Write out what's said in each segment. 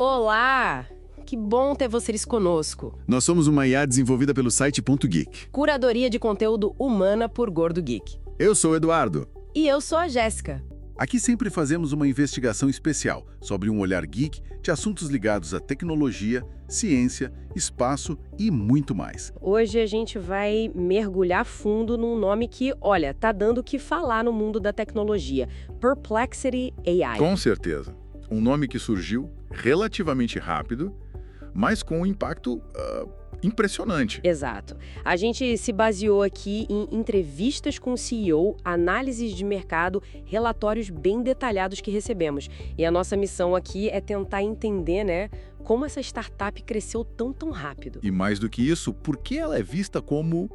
Olá! Que bom ter vocês conosco. Nós somos uma IA desenvolvida pelo site .geek. Curadoria de conteúdo humana por Gordo Geek. Eu sou o Eduardo. E eu sou a Jéssica. Aqui sempre fazemos uma investigação especial sobre um olhar geek de assuntos ligados à tecnologia, ciência, espaço e muito mais. Hoje a gente vai mergulhar fundo num nome que, olha, tá dando o que falar no mundo da tecnologia. Perplexity AI. Com certeza. Um nome que surgiu relativamente rápido, mas com um impacto impressionante. Exato. A gente se baseou aqui em entrevistas com o CEO, análises de mercado, relatórios bem detalhados que recebemos. E a nossa missão aqui é tentar entender, né, como essa startup cresceu tão rápido. E mais do que isso, por que ela é vista como,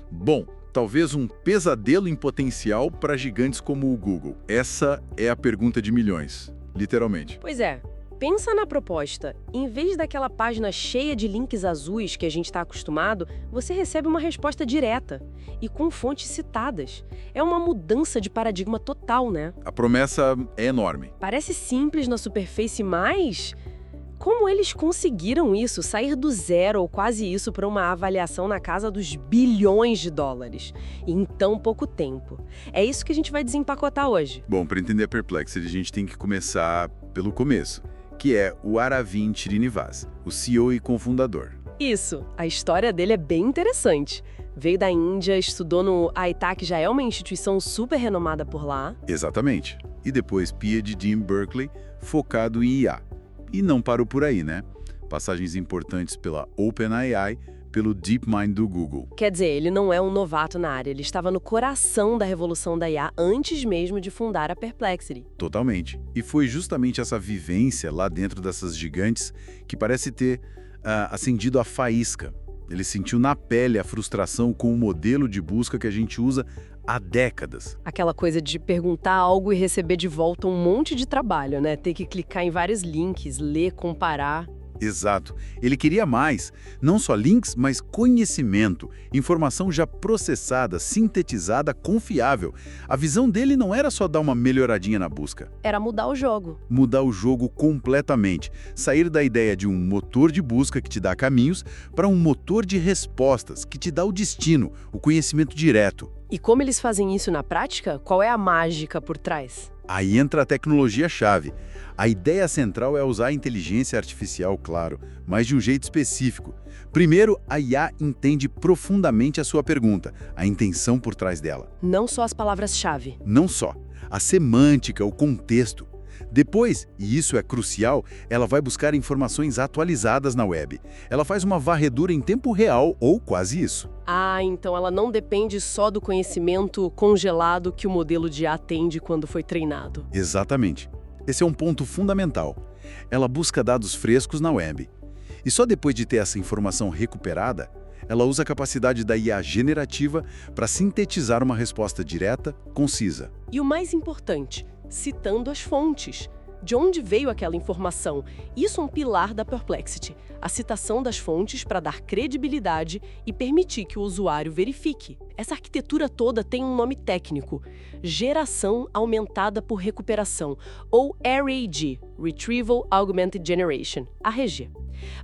bom, talvez um pesadelo em potencial para gigantes como o Google? Essa é a pergunta de milhões, literalmente. Pois é. Pensa na proposta. Em vez daquela página cheia de links azuis que a gente está acostumado, você recebe uma resposta direta e com fontes citadas. É uma mudança de paradigma total, né? A promessa é enorme. Parece simples na superfície, mas como eles conseguiram isso, sair do zero ou quase isso para uma avaliação na casa dos bilhões de dólares em tão pouco tempo? É isso que a gente vai desempacotar hoje. Bom, para entender a Perplexity, a gente tem que começar pelo começo, que é o Aravind Srinivas, o CEO e cofundador. Isso, a história dele é bem interessante. Veio da Índia, estudou no AITA, que já é uma instituição super renomada por lá. Exatamente. E depois PhD em Berkeley, focado em IA. E não parou por aí, né? Passagens importantes pela OpenAI, pelo DeepMind do Google. Quer dizer, ele não é um novato na área, ele estava no coração da revolução da IA antes mesmo de fundar a Perplexity. Totalmente. E foi justamente essa vivência lá dentro dessas gigantes que parece ter acendido a faísca. Ele sentiu na pele a frustração com o modelo de busca que a gente usa há décadas. Aquela coisa de perguntar algo e receber de volta um monte de trabalho, né? Ter que clicar em vários links, ler, comparar. Exato. Ele queria mais, não só links, mas conhecimento, informação já processada, sintetizada, confiável. A visão dele não era só dar uma melhoradinha na busca. Era mudar o jogo. Mudar o jogo completamente. Sair da ideia de um motor de busca que te dá caminhos para um motor de respostas que te dá o destino, o conhecimento direto. E como eles fazem isso na prática? Qual é a mágica por trás? Aí entra a tecnologia-chave. A ideia central é usar a inteligência artificial, claro, mas de um jeito específico. Primeiro, a IA entende profundamente a sua pergunta, a intenção por trás dela. Não só as palavras-chave. Não só. A semântica, o contexto. Depois, e isso é crucial, ela vai buscar informações atualizadas na web. Ela faz uma varredura em tempo real, ou quase isso. Ah, então ela não depende só do conhecimento congelado que o modelo de IA atende quando foi treinado. Exatamente. Esse é um ponto fundamental. Ela busca dados frescos na web. E só depois de ter essa informação recuperada, ela usa a capacidade da IA generativa para sintetizar uma resposta direta, concisa. E o mais importante, citando as fontes. De onde veio aquela informação? Isso é um pilar da Perplexity, a citação das fontes para dar credibilidade e permitir que o usuário verifique. Essa arquitetura toda tem um nome técnico, Geração Aumentada por Recuperação, ou RAG, Retrieval Augmented Generation, ARG.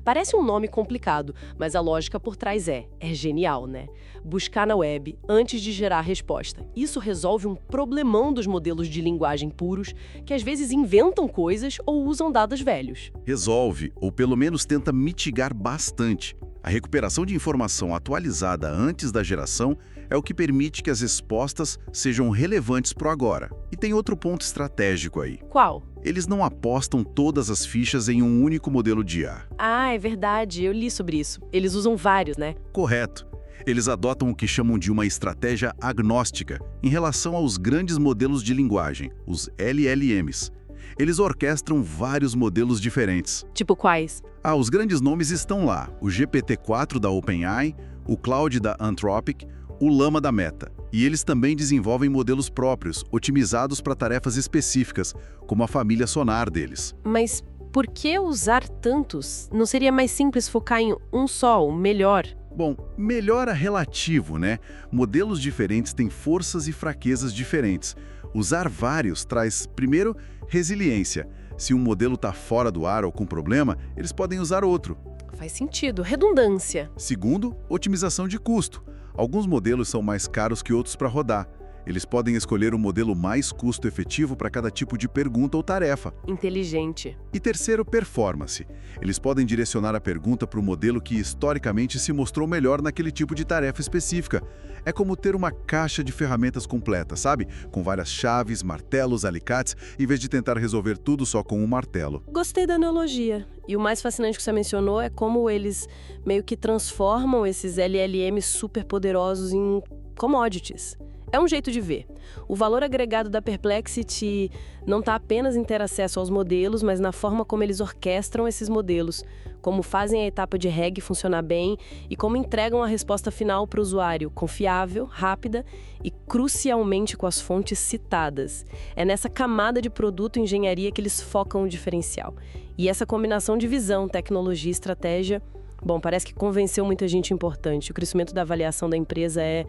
Parece um nome complicado, mas a lógica por trás é genial, né? Buscar na web antes de gerar a resposta. Isso resolve um problemão dos modelos de linguagem puros, que às vezes inventam coisas ou usam dados velhos. Resolve, ou pelo menos tenta mitigar bastante. A recuperação de informação atualizada antes da geração é o que permite que as respostas sejam relevantes para o agora. E tem outro ponto estratégico aí. Qual? Eles não apostam todas as fichas em um único modelo de IA. Ah, é verdade, eu li sobre isso. Eles usam vários, né? Correto. Eles adotam o que chamam de uma estratégia agnóstica em relação aos grandes modelos de linguagem, os LLMs. Eles orquestram vários modelos diferentes. Tipo quais? Os grandes nomes estão lá. O GPT-4 da OpenAI, o Claude da Anthropic, o Llama da Meta. E eles também desenvolvem modelos próprios, otimizados para tarefas específicas, como a família Sonar deles. Mas por que usar tantos? Não seria mais simples focar em um só, o melhor? Bom, melhora relativo, né? Modelos diferentes têm forças e fraquezas diferentes. Usar vários traz, primeiro, resiliência. Se um modelo está fora do ar ou com problema, eles podem usar outro. Faz sentido. Redundância. Segundo, otimização de custo. Alguns modelos são mais caros que outros para rodar. Eles podem escolher o modelo mais custo-efetivo para cada tipo de pergunta ou tarefa. Inteligente. E terceiro, performance. Eles podem direcionar a pergunta para o modelo que historicamente se mostrou melhor naquele tipo de tarefa específica. É como ter uma caixa de ferramentas completa, sabe? Com várias chaves, martelos, alicates, em vez de tentar resolver tudo só com um martelo. Gostei da analogia. E o mais fascinante que você mencionou é como eles meio que transformam esses LLMs superpoderosos em commodities. É um jeito de ver. O valor agregado da Perplexity não está apenas em ter acesso aos modelos, mas na forma como eles orquestram esses modelos, como fazem a etapa de RAG funcionar bem e como entregam a resposta final para o usuário, confiável, rápida e crucialmente com as fontes citadas. É nessa camada de produto e engenharia que eles focam o diferencial. E essa combinação de visão, tecnologia e estratégia, bom, parece que convenceu muita gente importante. O crescimento da avaliação da empresa é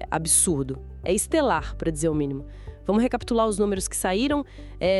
absurdo. É estelar, para dizer o mínimo. Vamos recapitular os números que saíram.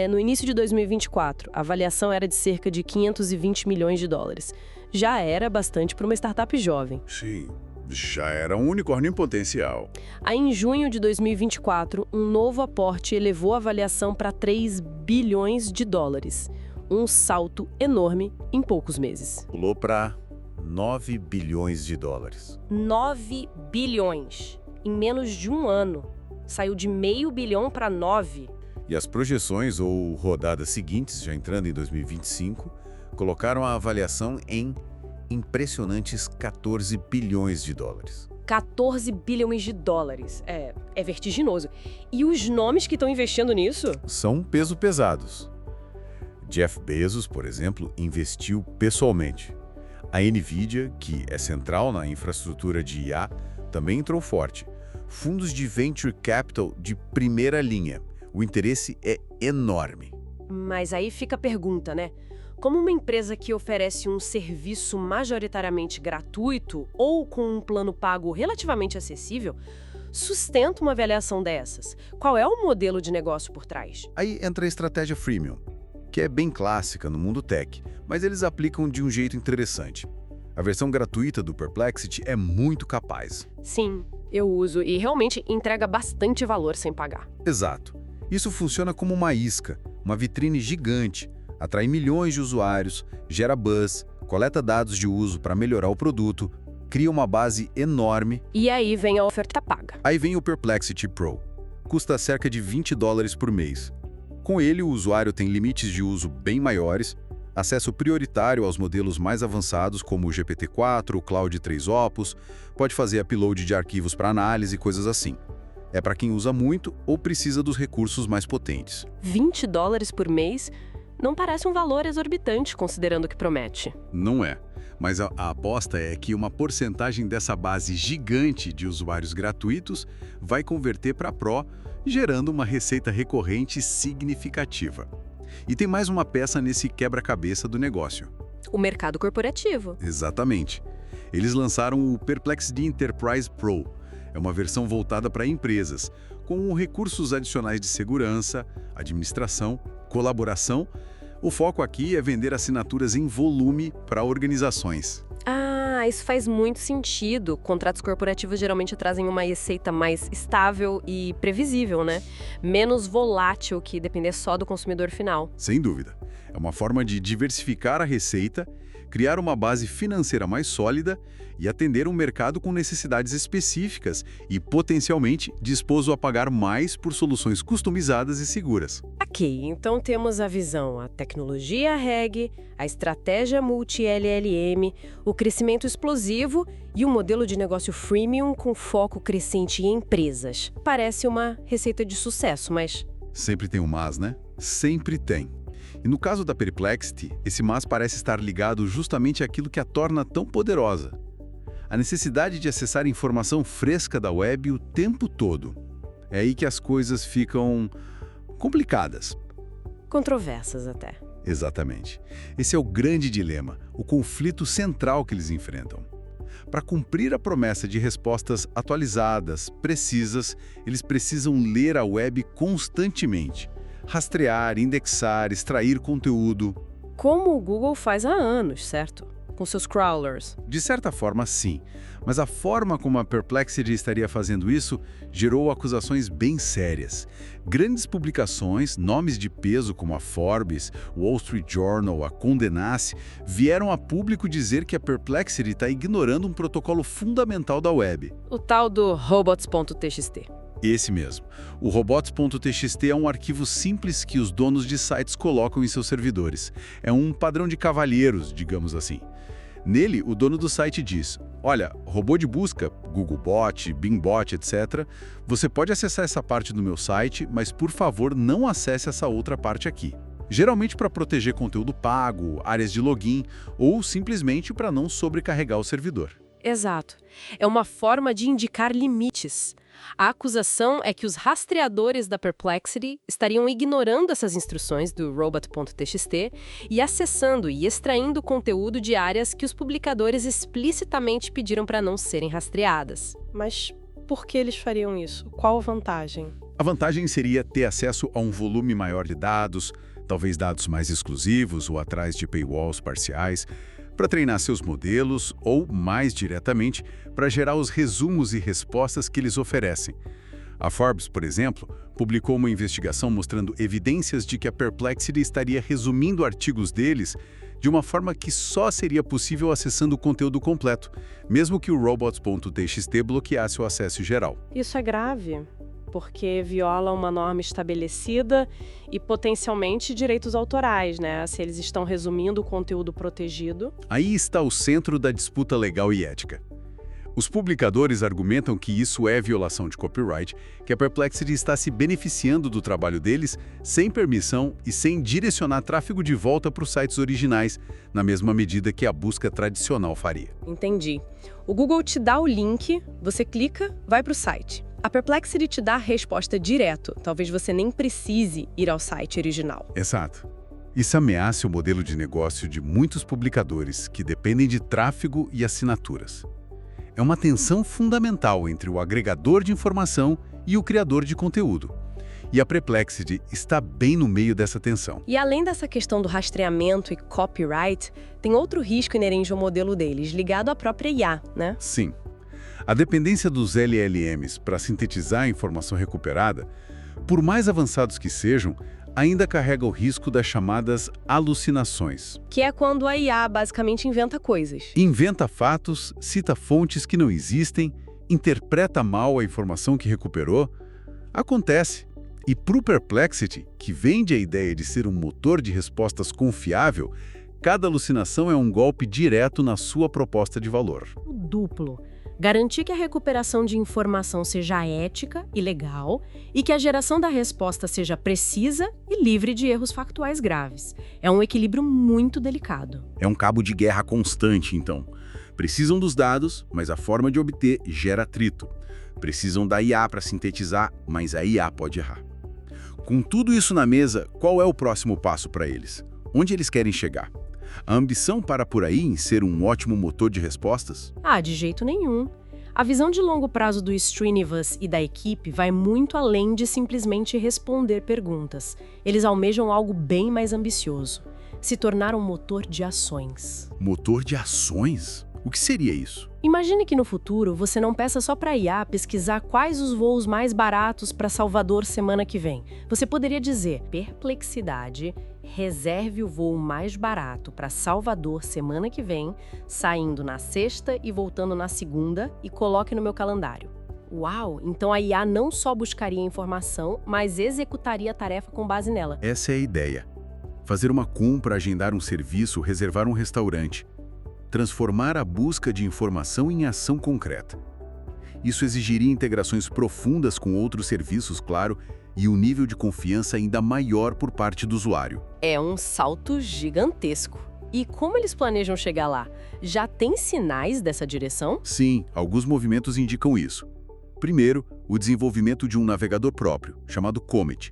No início de 2024, a avaliação era de cerca de 520 milhões de dólares. Já era bastante para uma startup jovem. Sim, já era um unicórnio em potencial. Aí, em junho de 2024, um novo aporte elevou a avaliação para 3 bilhões de dólares. Um salto enorme em poucos meses. Pulou para 9 bilhões de dólares. 9 bilhões. Em menos de um ano. Saiu de $500 milhão para 9. E as projeções ou rodadas seguintes, já entrando em 2025, colocaram a avaliação em impressionantes 14 bilhões de dólares. 14 bilhões de dólares. É vertiginoso. E os nomes que estão investindo nisso? São peso pesados. Jeff Bezos, por exemplo, investiu pessoalmente. A NVIDIA, que é central na infraestrutura de IA, também entrou forte. Fundos de venture capital de primeira linha. O interesse é enorme. Mas aí fica a pergunta, né? Como uma empresa que oferece um serviço majoritariamente gratuito ou com um plano pago relativamente acessível, sustenta uma avaliação dessas? Qual é o modelo de negócio por trás? Aí entra a estratégia freemium, que é bem clássica no mundo tech, mas eles aplicam de um jeito interessante. A versão gratuita do Perplexity é muito capaz. Sim, eu uso e realmente entrega bastante valor sem pagar. Exato. Isso funciona como uma isca, uma vitrine gigante, atrai milhões de usuários, gera buzz, coleta dados de uso para melhorar o produto, cria uma base enorme. E aí vem a oferta paga. Aí vem o Perplexity Pro. Custa cerca de $20 por mês. Com ele, o usuário tem limites de uso bem maiores, acesso prioritário aos modelos mais avançados como o GPT-4, o Claude 3 Opus, pode fazer upload de arquivos para análise e coisas assim. É para quem usa muito ou precisa dos recursos mais potentes. $20 por mês não parece um valor exorbitante, considerando o que promete. Não é, mas a aposta é que uma porcentagem dessa base gigante de usuários gratuitos vai converter para Pro, gerando uma receita recorrente significativa. E tem mais uma peça nesse quebra-cabeça do negócio. O mercado corporativo. Exatamente. Eles lançaram o Perplexity Enterprise Pro. É uma versão voltada para empresas, com recursos adicionais de segurança, administração, colaboração. O foco aqui é vender assinaturas em volume para organizações. Ah, isso faz muito sentido. Contratos corporativos geralmente trazem uma receita mais estável e previsível, né? Menos volátil que depender só do consumidor final. Sem dúvida. É uma forma de diversificar a receita, criar uma base financeira mais sólida e atender um mercado com necessidades específicas e, potencialmente, disposto a pagar mais por soluções customizadas e seguras. Ok, então temos a visão, a tecnologia RAG, a estratégia multi-LLM, o crescimento explosivo e o modelo de negócio freemium com foco crescente em empresas. Parece uma receita de sucesso, mas... Sempre tem um mas, né? Sempre tem. E no caso da Perplexity, esse mas parece estar ligado justamente àquilo que a torna tão poderosa. A necessidade de acessar informação fresca da web o tempo todo. É aí que as coisas ficam complicadas. Controversas até. Exatamente. Esse é o grande dilema, o conflito central que eles enfrentam. Para cumprir a promessa de respostas atualizadas, precisas, eles precisam ler a web constantemente, Rastrear, indexar, extrair conteúdo. Como o Google faz há anos, certo? Com seus crawlers. De certa forma, sim. Mas a forma como a Perplexity estaria fazendo isso gerou acusações bem sérias. Grandes publicações, nomes de peso como a Forbes, o Wall Street Journal, a Condé Nast, vieram a público dizer que a Perplexity está ignorando um protocolo fundamental da web. O tal do robots.txt. Esse mesmo. O robots.txt é um arquivo simples que os donos de sites colocam em seus servidores. É um padrão de cavalheiros, digamos assim. Nele, o dono do site diz: olha, robô de busca, Googlebot, Bingbot, etc., você pode acessar essa parte do meu site, mas por favor não acesse essa outra parte aqui. Geralmente para proteger conteúdo pago, áreas de login ou simplesmente para não sobrecarregar o servidor. Exato. É uma forma de indicar limites. A acusação é que os rastreadores da Perplexity estariam ignorando essas instruções do robot.txt e acessando e extraindo conteúdo de áreas que os publicadores explicitamente pediram para não serem rastreadas. Mas por que eles fariam isso? Qual a vantagem? A vantagem seria ter acesso a um volume maior de dados, talvez dados mais exclusivos ou atrás de paywalls parciais, para treinar seus modelos ou, mais diretamente, para gerar os resumos e respostas que eles oferecem. A Forbes, por exemplo, publicou uma investigação mostrando evidências de que a Perplexity estaria resumindo artigos deles de uma forma que só seria possível acessando o conteúdo completo, mesmo que o robots.txt bloqueasse o acesso geral. Isso é grave, porque viola uma norma estabelecida e potencialmente direitos autorais, né? Se eles estão resumindo o conteúdo protegido. Aí está o centro da disputa legal e ética. Os publicadores argumentam que isso é violação de copyright, que a Perplexity está se beneficiando do trabalho deles sem permissão e sem direcionar tráfego de volta para os sites originais, na mesma medida que a busca tradicional faria. Entendi. O Google te dá o link, você clica, vai para o site. A Perplexity te dá a resposta direto, talvez você nem precise ir ao site original. Exato. Isso ameaça o modelo de negócio de muitos publicadores que dependem de tráfego e assinaturas. É uma tensão fundamental entre o agregador de informação e o criador de conteúdo. E a Perplexity está bem no meio dessa tensão. E além dessa questão do rastreamento e copyright, tem outro risco inerente ao modelo deles, ligado à própria IA, né? Sim. A dependência dos LLMs para sintetizar a informação recuperada, por mais avançados que sejam, ainda carrega o risco das chamadas alucinações. Que é quando a IA basicamente inventa coisas. Inventa fatos, cita fontes que não existem, interpreta mal a informação que recuperou. Acontece. E para o Perplexity, que vende a ideia de ser um motor de respostas confiável, cada alucinação é um golpe direto na sua proposta de valor. O duplo. Garantir que a recuperação de informação seja ética e legal e que a geração da resposta seja precisa e livre de erros factuais graves. É um equilíbrio muito delicado. É um cabo de guerra constante, então. Precisam dos dados, mas a forma de obter gera atrito. Precisam da IA para sintetizar, mas a IA pode errar. Com tudo isso na mesa, qual é o próximo passo para eles? Onde eles querem chegar? A ambição para por aí em ser um ótimo motor de respostas? De jeito nenhum. A visão de longo prazo do Srinivas e da equipe vai muito além de simplesmente responder perguntas. Eles almejam algo bem mais ambicioso: se tornar um motor de ações. Motor de ações? O que seria isso? Imagine que no futuro você não peça só para a IA pesquisar quais os voos mais baratos para Salvador semana que vem. Você poderia dizer: Perplexidade, reserve o voo mais barato para Salvador semana que vem, saindo na sexta e voltando na segunda, e coloque no meu calendário. Uau! Então a IA não só buscaria informação, mas executaria a tarefa com base nela. Essa é a ideia. Fazer uma compra, agendar um serviço, reservar um restaurante. Transformar a busca de informação em ação concreta. Isso exigiria integrações profundas com outros serviços, claro, e um nível de confiança ainda maior por parte do usuário. É um salto gigantesco. E como eles planejam chegar lá? Já tem sinais dessa direção? Sim, alguns movimentos indicam isso. Primeiro, o desenvolvimento de um navegador próprio, chamado Comet.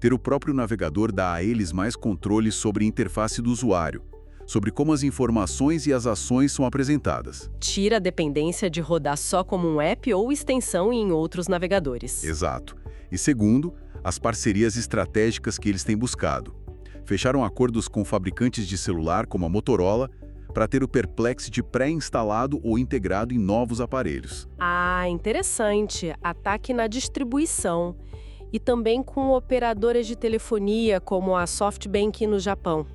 Ter o próprio navegador dá a eles mais controle sobre a interface do usuário, sobre como as informações e as ações são apresentadas. Tira a dependência de rodar só como um app ou extensão em outros navegadores. Exato. E segundo, as parcerias estratégicas que eles têm buscado. Fecharam acordos com fabricantes de celular como a Motorola para ter o Perplexity pré-instalado ou integrado em novos aparelhos. Ah, interessante. Ataque na distribuição. E também com operadoras de telefonia como a SoftBank no Japão.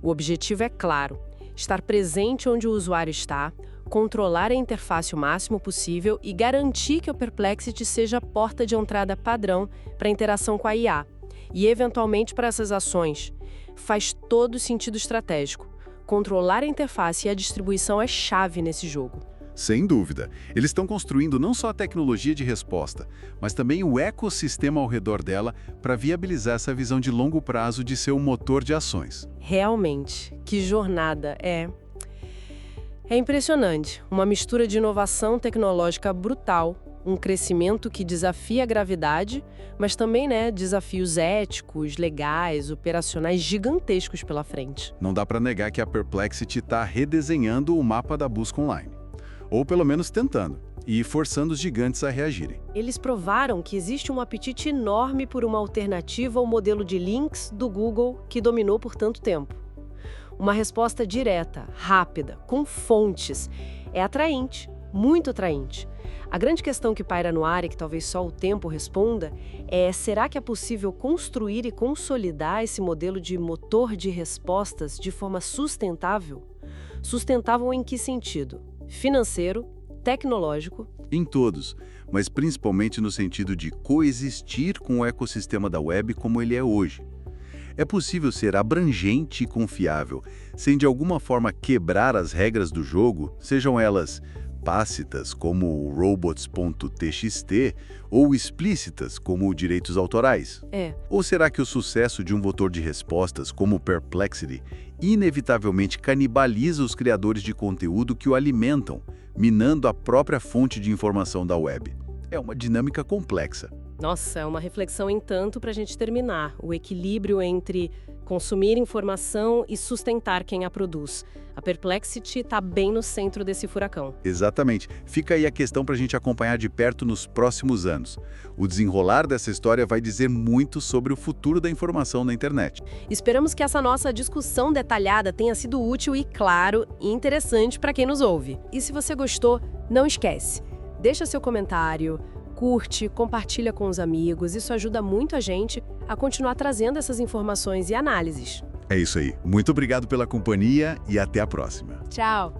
O objetivo é claro: estar presente onde o usuário está, controlar a interface o máximo possível e garantir que o Perplexity seja a porta de entrada padrão para a interação com a IA. E, eventualmente, para essas ações. Faz todo sentido estratégico. Controlar a interface e a distribuição é chave nesse jogo. Sem dúvida. Eles estão construindo não só a tecnologia de resposta, mas também o ecossistema ao redor dela para viabilizar essa visão de longo prazo de ser um motor de ações. Realmente, que jornada é! É impressionante. Uma mistura de inovação tecnológica brutal, um crescimento que desafia a gravidade, mas também, desafios éticos, legais, operacionais gigantescos pela frente. Não dá para negar que a Perplexity está redesenhando o mapa da busca online. Ou pelo menos tentando, e forçando os gigantes a reagirem. Eles provaram que existe um apetite enorme por uma alternativa ao modelo de links do Google que dominou por tanto tempo. Uma resposta direta, rápida, com fontes. É atraente, muito atraente. A grande questão que paira no ar e que talvez só o tempo responda é: será que é possível construir e consolidar esse modelo de motor de respostas de forma sustentável? Sustentável em que sentido? Financeiro, tecnológico? Em todos, mas principalmente no sentido de coexistir com o ecossistema da web como ele é hoje. É possível ser abrangente e confiável, sem de alguma forma quebrar as regras do jogo, sejam elas tácitas, como o robots.txt, ou explícitas, como direitos autorais? Ou será que o sucesso de um motor de respostas como o Perplexity inevitavelmente canibaliza os criadores de conteúdo que o alimentam, minando a própria fonte de informação da web? É uma dinâmica complexa. Nossa, é uma reflexão em tanto para a gente terminar. O equilíbrio entre consumir informação e sustentar quem a produz. A Perplexity está bem no centro desse furacão. Exatamente. Fica aí a questão para a gente acompanhar de perto nos próximos anos. O desenrolar dessa história vai dizer muito sobre o futuro da informação na internet. Esperamos que essa nossa discussão detalhada tenha sido útil e, claro, interessante para quem nos ouve. E se você gostou, não esquece. Deixa seu comentário, curte, compartilha com os amigos. Isso ajuda muito a gente a continuar trazendo essas informações e análises. É isso aí. Muito obrigado pela companhia e até a próxima. Tchau!